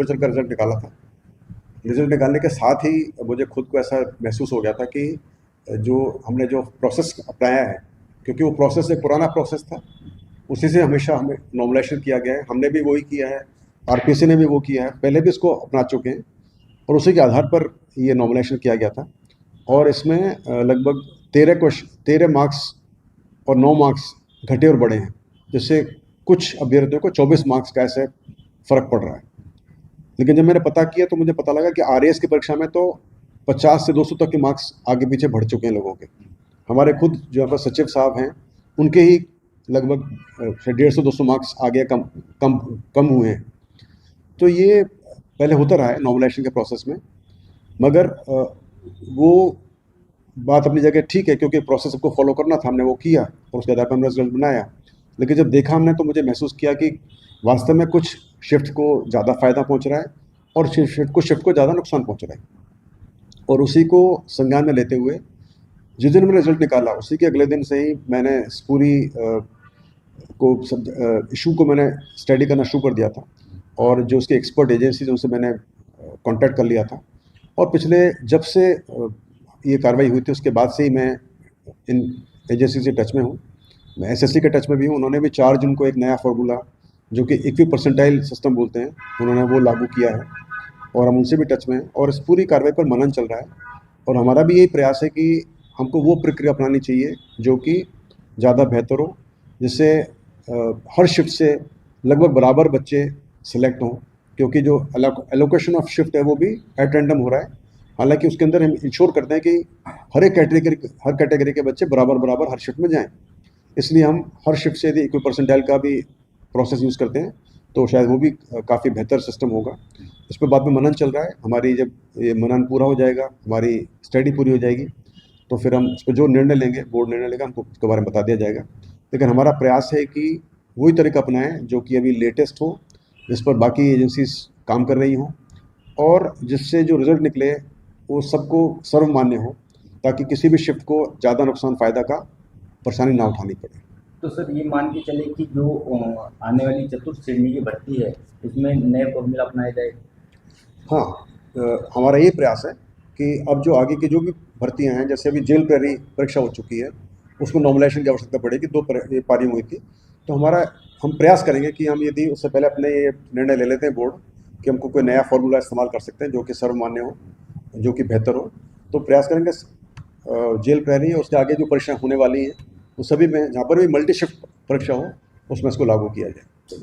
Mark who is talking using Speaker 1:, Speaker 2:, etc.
Speaker 1: ऊपर चल कर रिजल्ट निकाला था। रिजल्ट निकालने के साथ ही मुझे खुद को ऐसा महसूस हो गया था कि जो हमने जो प्रोसेस अपनाया है, क्योंकि वो प्रोसेस एक पुराना प्रोसेस था, उसी से हमेशा हमें नॉर्मलाइजेशन किया गया है। हमने भी वही किया है, आरपीसी ने भी वो किया है, पहले भी इसको अपना चुके हैं और उसी के आधार पर ये नॉर्मलाइजेशन किया गया था। और इसमें लगभग 13 मार्क्स और 9 मार्क्स घटे और बढ़े हैं, जिससे कुछ अभ्यर्थियों को 24 मार्क्स का ऐसे फ़र्क पड़ रहा है। लेकिन जब मैंने पता किया तो मुझे पता लगा कि आरएएस की परीक्षा में तो 50 से 200 तक के मार्क्स आगे पीछे बढ़ चुके हैं लोगों के। हमारे खुद जो यहाँ पर सचिव साहब हैं, उनके ही लगभग 150-200 मार्क्स आगे कम कम कम हुए हैं। तो ये पहले होता रहा है नॉर्मलाइजेशन के प्रोसेस में, मगर वो बात अपनी जगह ठीक है, क्योंकि प्रोसेस सबको फॉलो करना था, हमने वो किया और उसके आधार पर हमने रिजल्ट बनाया। लेकिन जब देखा हमने तो मुझे महसूस किया कि वास्तव में कुछ शिफ्ट को ज़्यादा फ़ायदा पहुंच रहा है और शिफ्ट को ज़्यादा नुकसान पहुंच रहा है। और उसी को संज्ञान में लेते हुए जिस दिन मैंने रिजल्ट निकाला उसी के अगले दिन से ही मैंने इस पूरी इशू को मैंने स्टडी करना शुरू कर दिया था और जो उसकी एक्सपर्ट एजेंसीज उनसे मैंने कांटेक्ट कर लिया था। और पिछले जब से ये कार्रवाई हुई थी उसके बाद से ही मैं इन एजेंसी से टच में हूँ। मैं एसएससी के टच में भी हूँ। उन्होंने भी 4 जून को एक नया फार्मूला जो कि इक्वी परसेंटाइल सिस्टम बोलते हैं, उन्होंने वो लागू किया है और हम उनसे भी टच में हैं और इस पूरी कार्रवाई पर मनन चल रहा है। और हमारा भी यही प्रयास है कि हमको वो प्रक्रिया अपनानी चाहिए जो कि ज़्यादा बेहतर हो, जिससे हर शिफ्ट से लगभग बराबर बच्चे सिलेक्ट हों, क्योंकि जो एलोकेशन ऑफ शिफ्ट है वो भी एट रैंडम हो रहा है। हालांकि उसके अंदर हम इंश्योर करते हैं कि हर कैटेगरी के बच्चे बराबर हर शिफ्ट में जाएं। इसलिए हम हर शिफ्ट से यदि इक्वी परसेंटाइल का भी प्रोसेस यूज़ करते हैं तो शायद वो भी काफ़ी बेहतर सिस्टम होगा। इस पर बाद में मनन चल रहा है। हमारी जब ये मनन पूरा हो जाएगा, हमारी स्टडी पूरी हो जाएगी, तो फिर हम इस पर जो निर्णय लेंगे, बोर्ड निर्णय लेगा, हमको उसके बारे में बता दिया जाएगा। लेकिन हमारा प्रयास है कि वही तरीका अपनाएं जो कि अभी लेटेस्ट हो, जिस पर बाकी एजेंसीज काम कर रही हों और जिससे जो रिजल्ट निकले वो सबको सर्वमान्य हो, ताकि किसी भी शिफ्ट को ज़्यादा नुकसान फ़ायदा का परेशानी ना उठानी पड़े।
Speaker 2: तो सर ये मान के चले कि जो आने वाली चतुर्थ श्रेणी की भर्ती है उसमें नए फॉर्मूला अपनाया जाए।
Speaker 1: हाँ, हमारा ये प्रयास है कि अब जो आगे की जो भी भर्तियां हैं, जैसे अभी जेल प्रहरी परीक्षा हो चुकी है, उसमें नॉर्मलाइजेशन की आवश्यकता पड़ेगी, 2 पारियां हुई थी। तो हम प्रयास करेंगे कि हम यदि उससे पहले अपने ये निर्णय ले लेते हैं बोर्ड कि हमको कोई नया फार्मूला इस्तेमाल कर सकते हैं जो कि सर्वमान्य हो, जो कि बेहतर हो, तो प्रयास करेंगे जेल प्रहरी और उसके आगे जो परीक्षाएं होने वाली हैं वो सभी में, जहाँ पर भी मल्टी शिफ्ट परीक्षा हो, उसमें इसको लागू किया जाए।